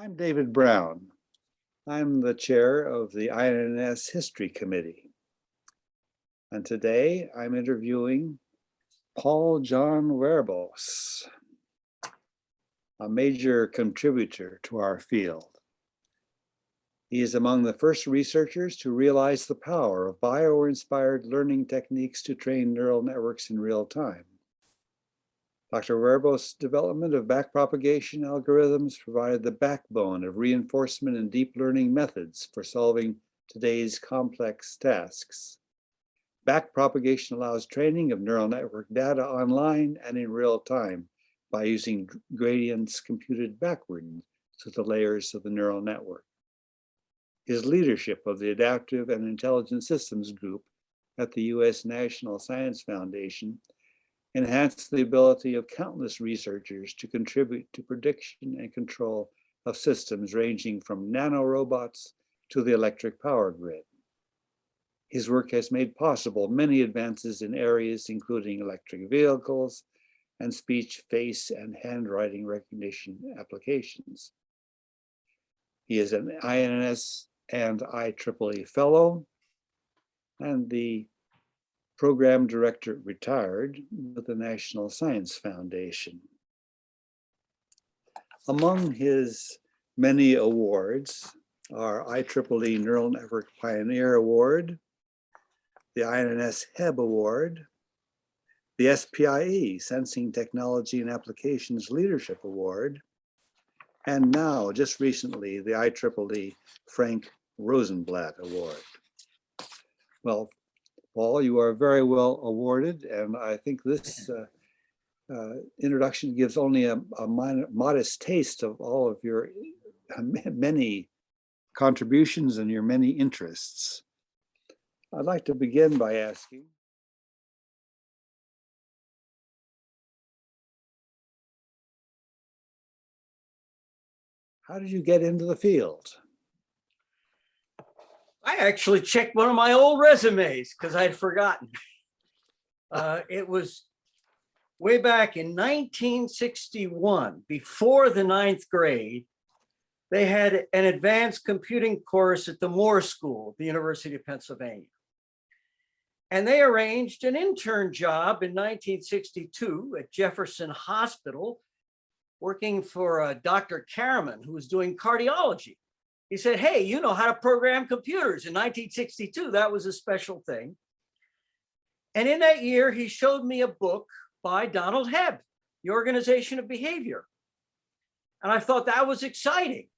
I'm David Brown. I'm the chair of the INS History Committee. And today I'm interviewing John Werbos, a major contributor to our field. He is among the first researchers to realize the power of bio-inspired learning techniques to train neural networks in real time. Dr. Werbos' development of backpropagation algorithms provided the backbone of reinforcement and deep learning methods for solving today's complex tasks. Backpropagation allows training of neural network data online and in real time by using gradients computed backward to the layers of the neural network. His leadership of the Adaptive and Intelligent Systems Group at the U.S. National Science Foundation enhanced the ability of countless researchers to contribute to prediction and control of systems ranging from nanorobots to the electric power grid. His work has made possible many advances in areas including electric vehicles and speech, face, and handwriting recognition applications. He is an INS and IEEE Fellow and the Program Director retired with the National Science Foundation. Among his many awards are IEEE Neural Network Pioneer Award, the INS HEB Award, the SPIE Sensing Technology and Applications Leadership Award, and now, just recently, the IEEE Frank Rosenblatt Award. Well, Paul, you are very well awarded, and I think this introduction gives only a modest taste of all of your many contributions and your many interests. I'd like to begin by asking, how did you get into the field? I actually checked one of my old resumes because I'd forgotten. It was way back in 1961, before the 9th grade. They had an advanced computing course at the Moore School, the University of Pennsylvania. And they arranged an intern job in 1962 at Jefferson Hospital, working for Dr. Karaman, who was doing cardiology. He said, hey, you know how to program computers. In 1962, that was a special thing. And in that year, he showed me a book by Donald Hebb, The Organization of Behavior. And I thought that was exciting.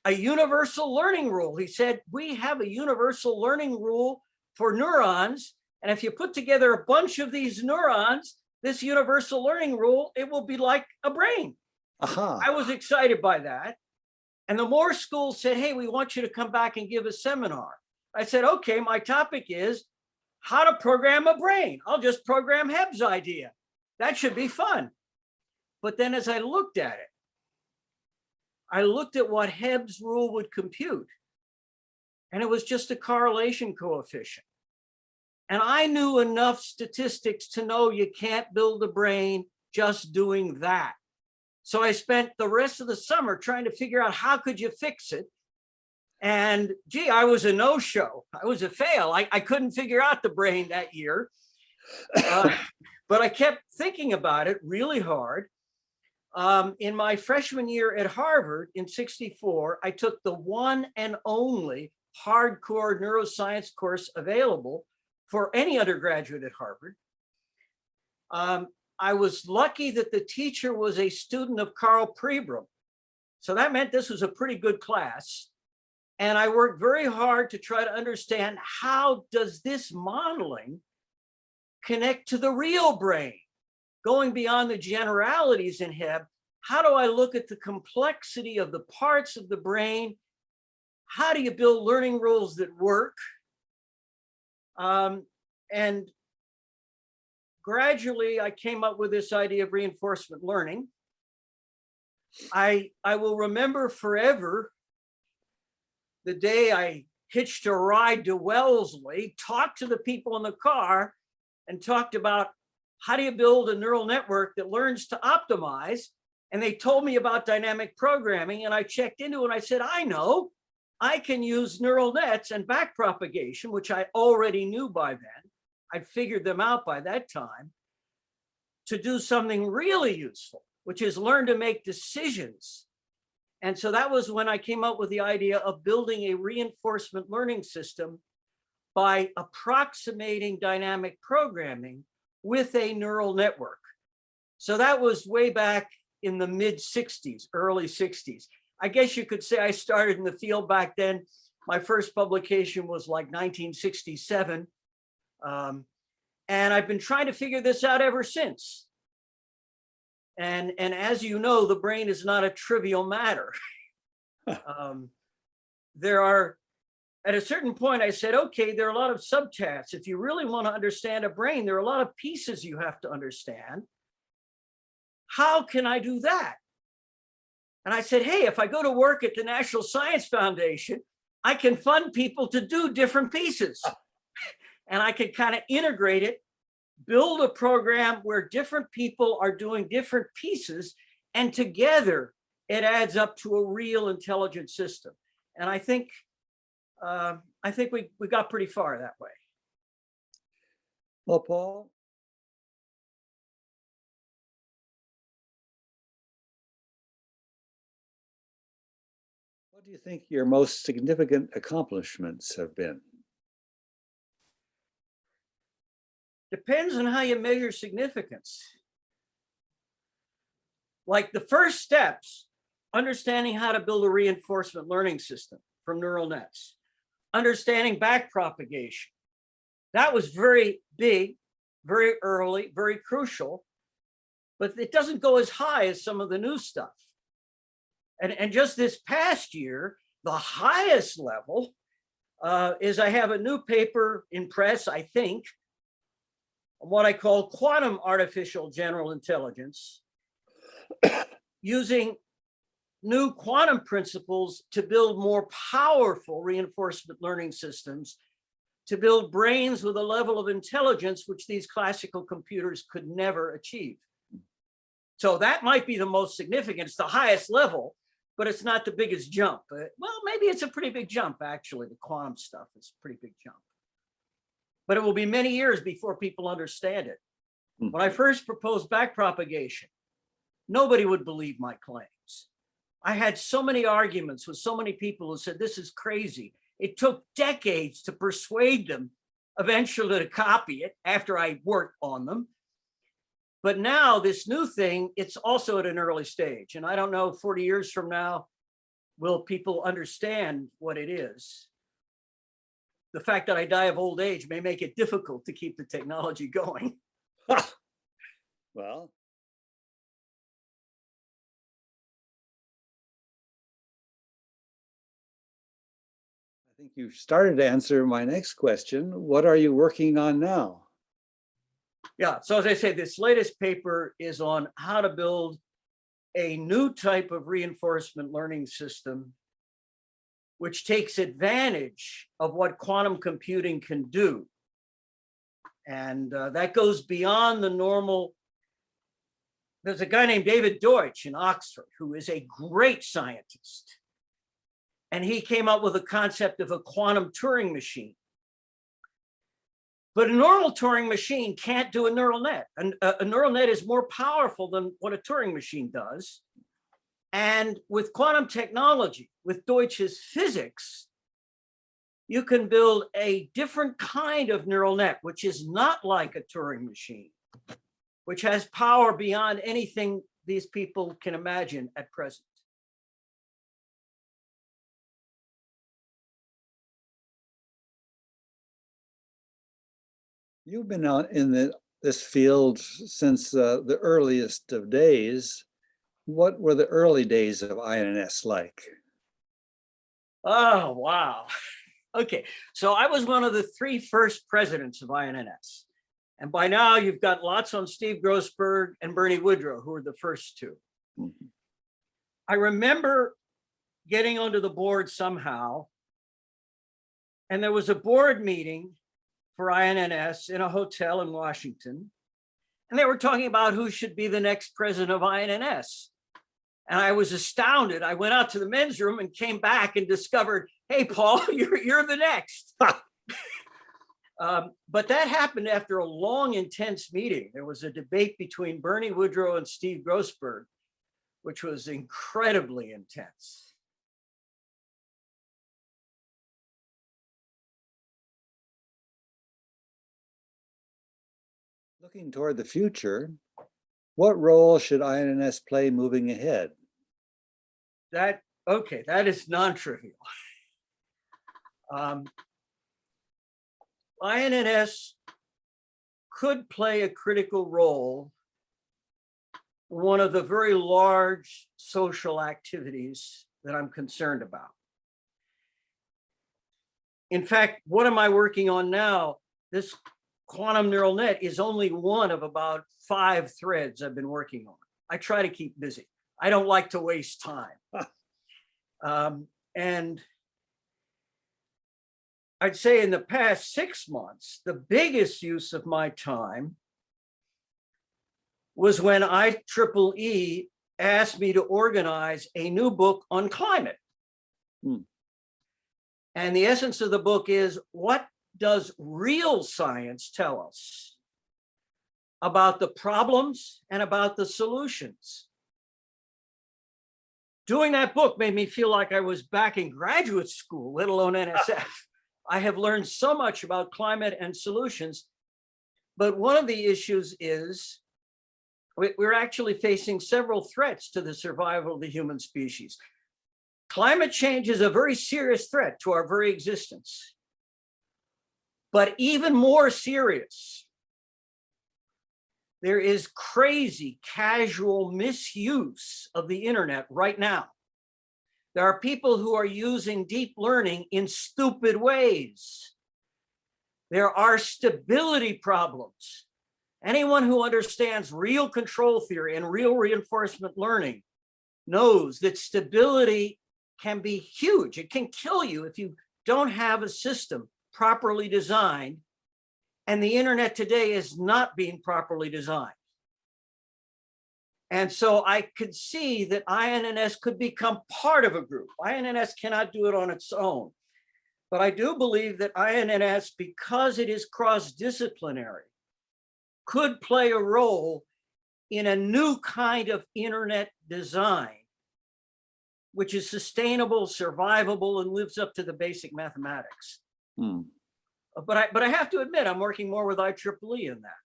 A universal learning rule. He said, we have a universal learning rule for neurons. And if you put together a bunch of these neurons, this universal learning rule, it will be like a brain. I was excited by that. And the Moore School said, hey, we want you to come back and give a seminar. I said, okay, my topic is how to program a brain. I'll just program Hebb's idea. That should be fun. But then as I looked at it, I looked at what Hebb's rule would compute. And it was just a correlation coefficient. And I knew enough statistics to know you can't build a brain just doing that. So I spent the rest of the summer trying to figure out how could you fix it. And gee, I was a no-show. I was a fail. I couldn't figure out the brain that year. But I kept thinking about it really hard. In my freshman year at Harvard in '64, I took the one and only hardcore neuroscience course available for any undergraduate at Harvard. I was lucky that the teacher was a student of Carl Pribram. So that meant this was a pretty good class. And I worked very hard to try to understand, how does this modeling connect to the real brain? Going beyond the generalities in Hebb, how do I look at the complexity of the parts of the brain? How do you build learning rules that work? And gradually, I came up with this idea of reinforcement learning. I will remember forever the day I hitched a ride to Wellesley, talked to the people in the car, and talked about how do you build a neural network that learns to optimize. And they told me about dynamic programming, and I checked into it and I said, I know, I can use neural nets and backpropagation, which I already knew by then. I'd figured them out by that time, to do something really useful, which is learn to make decisions. And so that was when I came up with the idea of building a reinforcement learning system by approximating dynamic programming with a neural network. So that was way back in the mid 60s, early 60s. I guess you could say I started in the field back then. My first publication was like 1967. And I've been trying to figure this out ever since. And as you know, the brain is not a trivial matter. There are, at a certain point, I said, okay, there are a lot of subtasks. If you really want to understand a brain, there are a lot of pieces you have to understand. How can I do that? And I said, hey, if I go to work at the National Science Foundation, I can fund people to do different pieces. And I can kind of integrate it, build a program where different people are doing different pieces, and together it adds up to a real intelligent system. And I think we got pretty far that way. Well, Paul, what do you think your most significant accomplishments have been? Depends on how you measure significance. Like the first steps, understanding how to build a reinforcement learning system from neural nets, understanding backpropagation. That was very big, very early, very crucial, but it doesn't go as high as some of the new stuff. And just this past year, the highest level is I have a new paper in press, I think, what I call quantum artificial general intelligence, using new quantum principles to build more powerful reinforcement learning systems, to build brains with a level of intelligence which these classical computers could never achieve. So that might be the most significant. It's the highest level, but it's not the biggest jump. Well, maybe it's a pretty big jump, actually. The quantum stuff is a pretty big jump. But it will be many years before people understand it. When I first proposed backpropagation, nobody would believe my claims. I had so many arguments with so many people who said, this is crazy. It took decades to persuade them eventually to copy it after I worked on them. But now this new thing, it's also at an early stage. And I don't know, 40 years from now, will people understand what it is? The fact that I die of old age may make it difficult to keep the technology going. Well, I think you started to answer my next question. What are you working on now? Yeah, so as I say, this latest paper is on how to build a new type of reinforcement learning system which takes advantage of what quantum computing can do. And that goes beyond the normal. There's a guy named David Deutsch in Oxford who is a great scientist. And he came up with a concept of a quantum Turing machine. But a normal Turing machine can't do a neural net. And a neural net is more powerful than what a Turing machine does. And with quantum technology, with Deutsch's physics, you can build a different kind of neural net, which is not like a Turing machine, which has power beyond anything these people can imagine at present. You've been out in this field since the earliest of days. What were the early days of INS like? Oh, wow. Okay, so I was one of the 3 first presidents of INS. And by now you've got lots on Steve Grossberg and Bernie Woodrow, who were the first 2. Mm-hmm. I remember getting onto the board somehow, and there was a board meeting for INS in a hotel in Washington, and they were talking about who should be the next president of INS. And I was astounded. I went out to the men's room and came back and discovered, hey, Paul, you're the next. But that happened after a long, intense meeting. There was a debate between Bernie Woodrow and Steve Grossberg, which was incredibly intense. Looking toward the future, what role should INNS play moving ahead? That is non-trivial. INNS could play a critical role in one of the very large social activities that I'm concerned about. In fact, what am I working on now? This quantum neural net is only one of about 5 threads I've been working on. I try to keep busy. I don't like to waste time. And I'd say in the past 6 months, the biggest use of my time was when IEEE asked me to organize a new book on climate. And the essence of the book is, what does real science tell us about the problems and about the solutions? Doing that book made me feel like I was back in graduate school, let alone NSF. I have learned so much about climate and solutions, but one of the issues is we're actually facing several threats to the survival of the human species. Climate change is a very serious threat to our very existence. But even more serious, there is crazy casual misuse of the internet right now. There are people who are using deep learning in stupid ways. There are stability problems. Anyone who understands real control theory and real reinforcement learning knows that stability can be huge. It can kill you if you don't have a system properly designed, and the internet today is not being properly designed. And so I could see that INNS could become part of a group. INNS cannot do it on its own. But I do believe that INNS, because it is cross-disciplinary, could play a role in a new kind of internet design, which is sustainable, survivable, and lives up to the basic mathematics. But I have to admit, I'm working more with IEEE in that.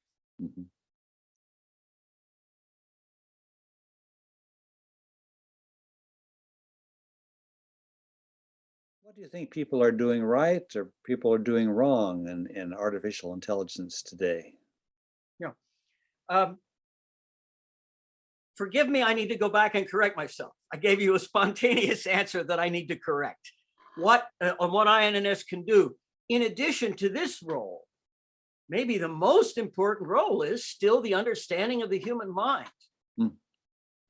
What do you think people are doing right or people are doing wrong in artificial intelligence today? Forgive me, I need to go back and correct myself. I gave you a spontaneous answer that I need to correct. What INNS can do, in addition to this role, maybe the most important role is still the understanding of the human mind.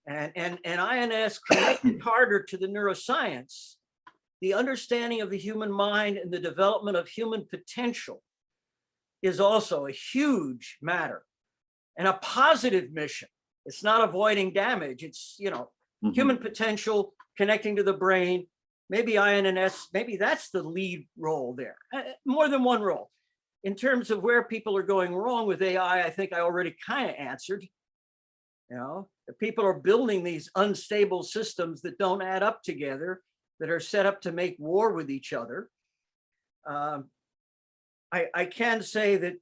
And INNS connected harder to the neuroscience, the understanding of the human mind and the development of human potential is also a huge matter and a positive mission. It's not avoiding damage. It's, human potential, connecting to the brain. Maybe INNS, maybe that's the lead role there. More than one role. In terms of where people are going wrong with AI, I think I already kind of answered. The people are building these unstable systems that don't add up together, that are set up to make war with each other. I can say that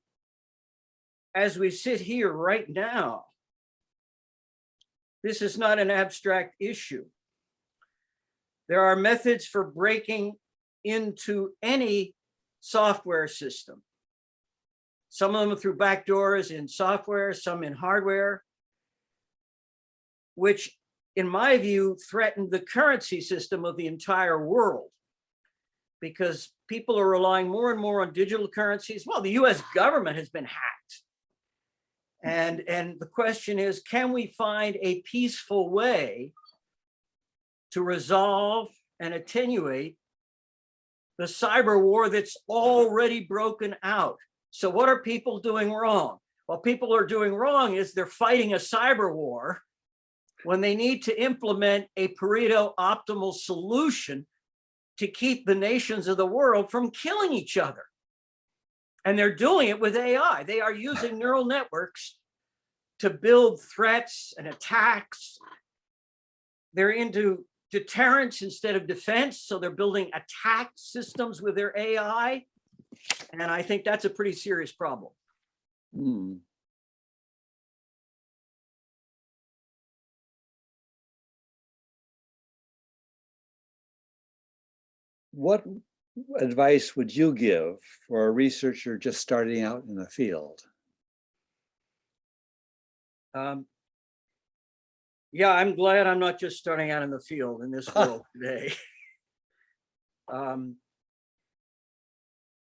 as we sit here right now, this is not an abstract issue. There are methods for breaking into any software system. Some of them through backdoors in software, some in hardware, which in my view threaten the currency system of the entire world, because people are relying more and more on digital currencies. Well, the US government has been hacked. And the question is, can we find a peaceful way to resolve and attenuate the cyber war that's already broken out? So what are people doing wrong? What people are doing wrong is they're fighting a cyber war when they need to implement a Pareto optimal solution to keep the nations of the world from killing each other. And they're doing it with AI. They are using neural networks to build threats and attacks. They're into deterrence instead of defense. So they're building attack systems with their AI. And I think that's a pretty serious problem. Hmm. What advice would you give for a researcher just starting out in the field? Yeah, I'm glad I'm not just starting out in the field in this world today.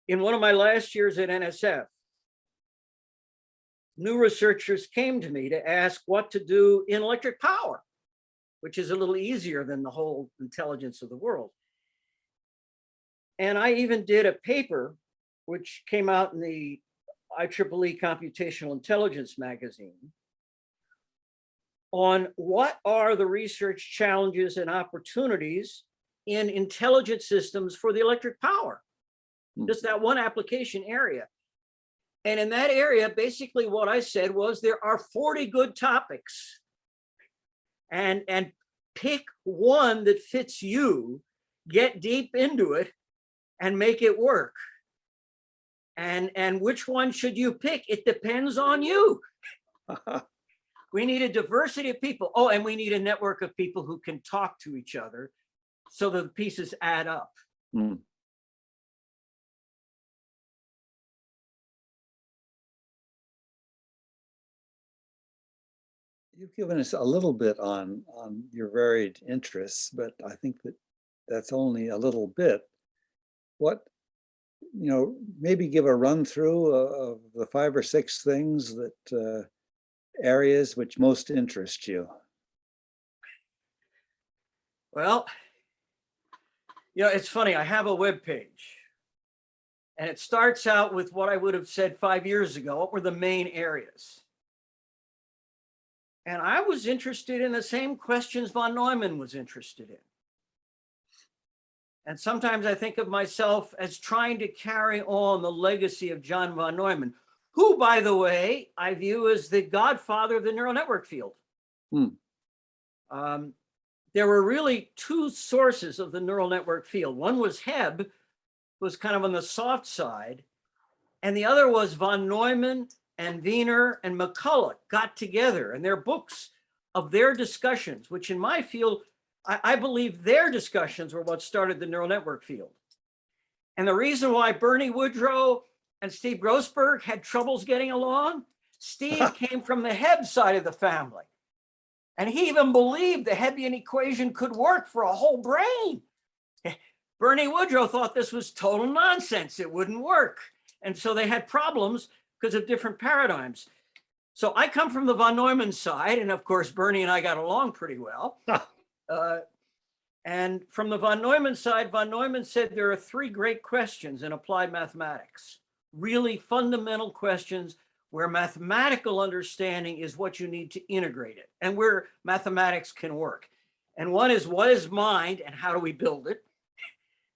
In one of my last years at NSF, new researchers came to me to ask what to do in electric power, which is a little easier than the whole intelligence of the world. And I even did a paper which came out in the IEEE Computational Intelligence magazine on what are the research challenges and opportunities in intelligent systems for the electric power, just that one application area. And in that area, basically what I said was there are 40 good topics, and pick one that fits you, get deep into it, and make it work. And which one should you pick? It depends on you. We need a diversity of people. Oh, and we need a network of people who can talk to each other so that the pieces add up. Mm. You've given us a little bit on your varied interests, but I think that that's only a little bit. What, maybe give a run through of the 5 or 6 things that areas which most interest you. Well, it's funny. I have a web page, and it starts out with what I would have said 5 years ago. What were the main areas? And I was interested in the same questions von Neumann was interested in. And sometimes I think of myself as trying to carry on the legacy of John von Neumann, who, by the way, I view as the godfather of the neural network field. There were really 2 sources of the neural network field. One was Hebb, who was kind of on the soft side, and the other was von Neumann and Wiener and McCulloch got together, and their books of their discussions, which in my field, I believe their discussions were what started the neural network field. And the reason why Bernie Woodrow and Steve Grossberg had troubles getting along, Steve came from the Hebb side of the family. And he even believed the Hebbian equation could work for a whole brain. Bernie Woodrow thought this was total nonsense. It wouldn't work. And so they had problems because of different paradigms. So I come from the von Neumann side. And of course, Bernie and I got along pretty well. And from the von Neumann side, von Neumann said there are 3 great questions in applied mathematics, really fundamental questions where mathematical understanding is what you need to integrate it and where mathematics can work. And one is, what is mind and how do we build it?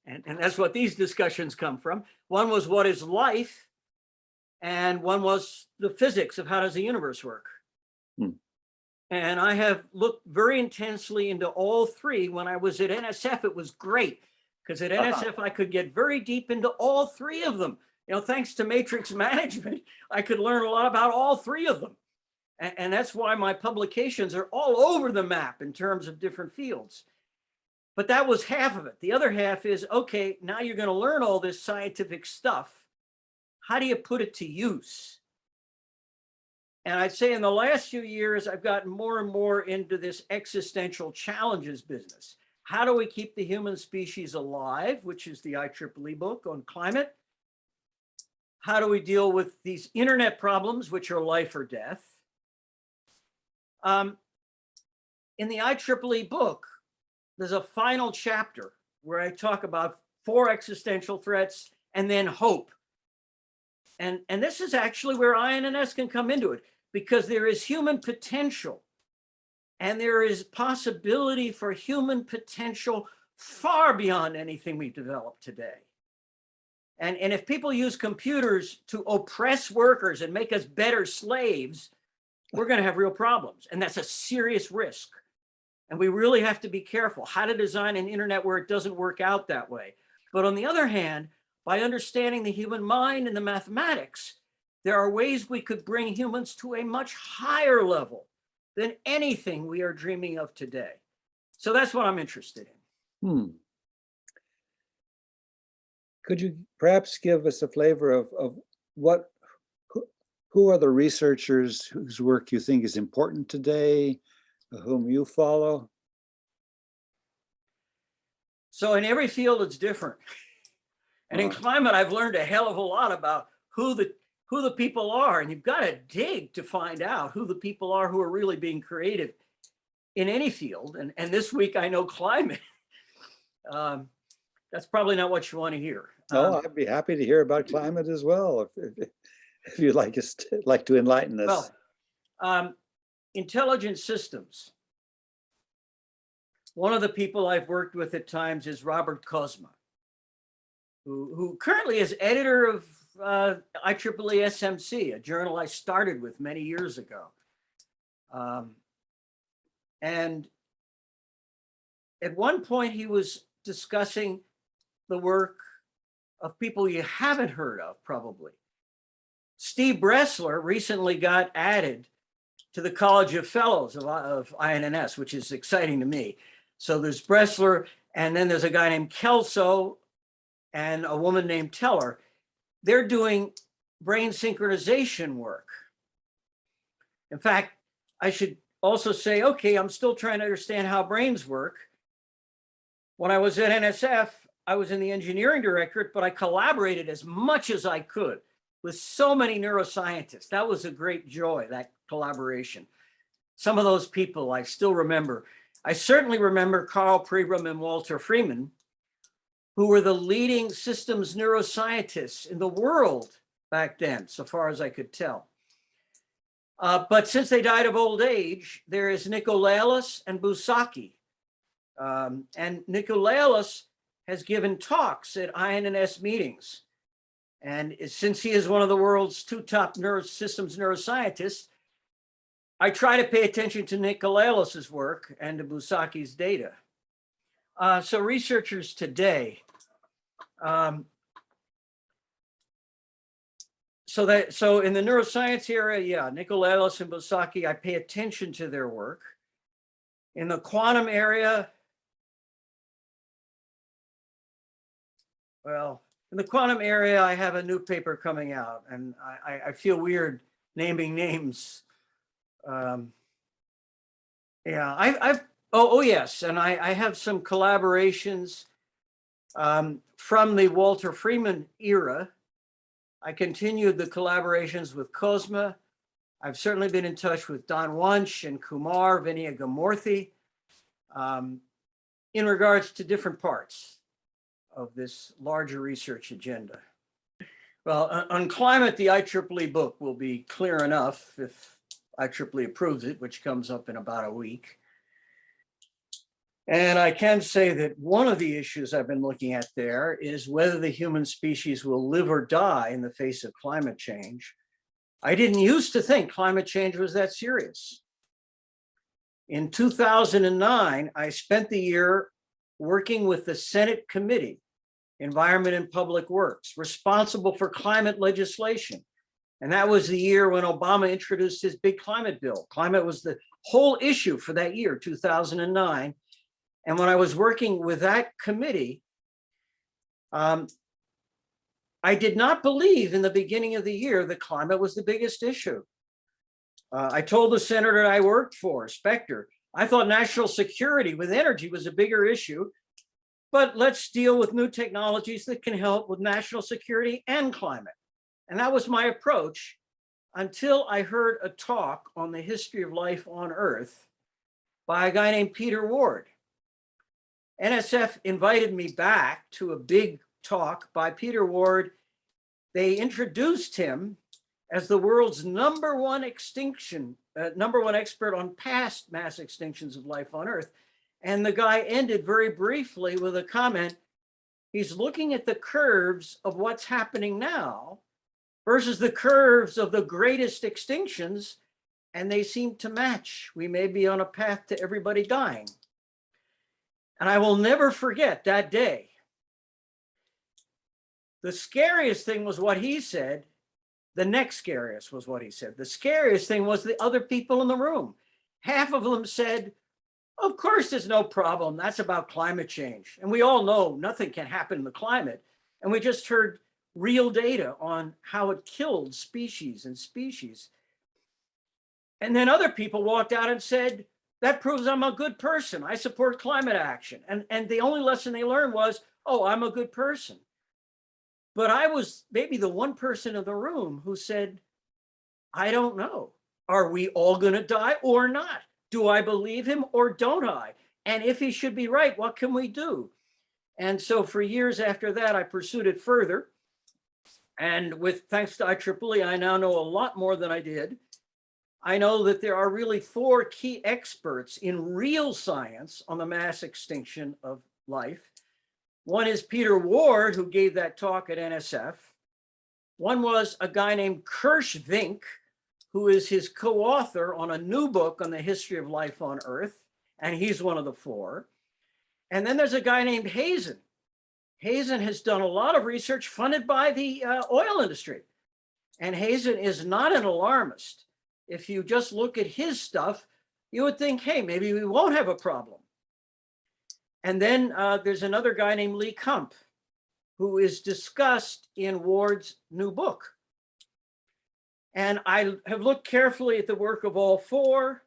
And that's what these discussions come from. One was, what is life? And one was the physics of how does the universe work? And I have looked very intensely into all 3. When I was at NSF, it was great because at NSF, I could get very deep into all 3 of them. Thanks to matrix management, I could learn a lot about all 3 of them. And that's why my publications are all over the map in terms of different fields. But that was half of it. The other half is, okay, now you're going to learn all this scientific stuff. How do you put it to use? And I'd say in the last few years, I've gotten more and more into this existential challenges business. How do we keep the human species alive, which is the IEEE book on climate? How do we deal with these internet problems, which are life or death? In the IEEE book, there's a final chapter where I talk about 4 existential threats and then hope. And this is actually where INNS can come into it, because there is human potential And there is possibility for human potential far beyond anything we've developed today. And if people use computers to oppress workers and make us better slaves, we're going to have real problems. And that's a serious risk. And we really have to be careful how to design an internet where it doesn't work out that way. But on the other hand, by understanding the human mind and the mathematics, there are ways we could bring humans to a much higher level than anything we are dreaming of today. So that's what I'm interested in. Could you perhaps give us a flavor of who are the researchers whose work you think is important today, whom you follow? So in every field, it's different. And in climate, I've learned a hell of a lot about who the people are. And you've got to dig to find out who the people are who are really being creative in any field. And this week, I know climate. That's probably not what you want to hear. Oh, I'd be happy to hear about climate as well, if you'd like to enlighten us. Well, intelligent systems. One of the people I've worked with at times is Robert Kozma, who currently is editor of IEEE SMC, a journal I started with many years ago. And at one point, he was discussing the work of people you haven't heard of, probably. Steve Bressler recently got added to the College of Fellows of INNS, which is exciting to me. So there's Bressler, and then there's a guy named Kelso and a woman named Teller. They're doing brain synchronization work. In fact, I should also say, okay, I'm still trying to understand how brains work. When I was at NSF, I was in the engineering directorate, but I collaborated as much as I could with so many neuroscientists. That was a great joy, that collaboration. Some of those people I still remember. I certainly remember Carl Pribram and Walter Freeman, who were the leading systems neuroscientists in the world back then, so far as I could tell. But since they died of old age, there is Nikolaos and Bousaki. And Nikolaos has given talks at INNS meetings. And since he is one of the world's two top systems neuroscientists, I try to pay attention to Nikolaos's work and to Bousaki's data. So researchers today, so in the neuroscience area, yeah, Nikolaos and Bousaki, I pay attention to their work. In the quantum area, well, in the quantum area, I have a new paper coming out, and I feel weird naming names. Yeah, oh yes, and I have some collaborations from the Walter Freeman era. I continued the collaborations with Kozma. I've certainly been in touch with Don Wunsch and Kumar Viniyagamurthy in regards to different parts of this larger research agenda. Well, on climate, the IEEE book will be clear enough if IEEE approves it, which comes up in about a week. And I can say that one of the issues I've been looking at there is whether the human species will live or die in the face of climate change. I didn't used to think climate change was that serious. In 2009, I spent the year working with the Senate Committee, Environment and Public Works, responsible for climate legislation. And that was the year when Obama introduced his big climate bill. Climate was the whole issue for that year, 2009. And when I was working with that committee, I did not believe in the beginning of the year that climate was the biggest issue. I told the senator I worked for, Specter, I thought national security with energy was a bigger issue, but let's deal with new technologies that can help with national security and climate. And that was my approach until I heard a talk on the history of life on Earth by a guy named Peter Ward. NSF invited me back to a big talk by Peter Ward. They introduced him as the world's number one expert on past mass extinctions of life on Earth. And the guy ended very briefly with a comment. He's looking at the curves of what's happening now versus the curves of the greatest extinctions, and they seem to match. We may be on a path to everybody dying. And I will never forget that day. The scariest thing was what he said. The next scariest was what he said. The scariest thing was the other people in the room. Half of them said, of course, there's no problem. That's about climate change. And we all know nothing can happen in the climate. And we just heard real data on how it killed species and species. And then other people walked out and said, that proves I'm a good person. I support climate action. And the only lesson they learned was, oh, I'm a good person. But I was maybe the one person in the room who said, I don't know. Are we all going to die or not? Do I believe him or don't I? And if he should be right, what can we do? And so for years after that, I pursued it further. And thanks to IEEE, I now know a lot more than I did. I know that there are really 4 key experts in real science on the mass extinction of life. One is Peter Ward, who gave that talk at NSF. One was a guy named Kirsch Vink, who is his co-author on a new book on the history of life on Earth, and he's one of the 4. And then there's a guy named Hazen. Hazen has done a lot of research funded by the oil industry. And Hazen is not an alarmist. If you just look at his stuff, you would think, hey, maybe we won't have a problem. And then there's another guy named Lee Kump, who is discussed in Ward's new book. And I have looked carefully at the work of all 4.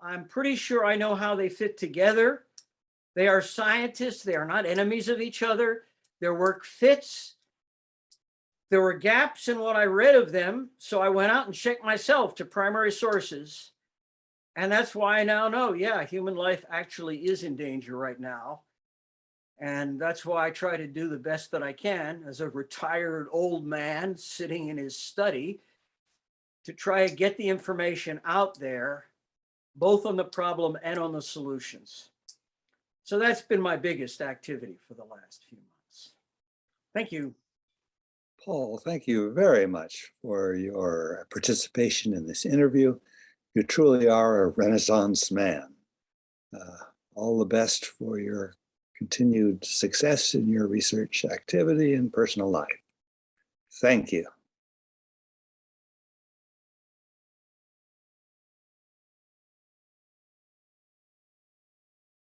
I'm pretty sure I know how they fit together. They are scientists. They are not enemies of each other. Their work fits. There were gaps in what I read of them, so I went out and checked myself to primary sources. And that's why I now know, yeah, human life actually is in danger right now. And that's why I try to do the best that I can as a retired old man sitting in his study to try to get the information out there, both on the problem and on the solutions. So that's been my biggest activity for the last few months. Thank you. Paul, thank you very much for your participation in this interview. You truly are a Renaissance man. All the best for your continued success in your research activity and personal life. Thank you.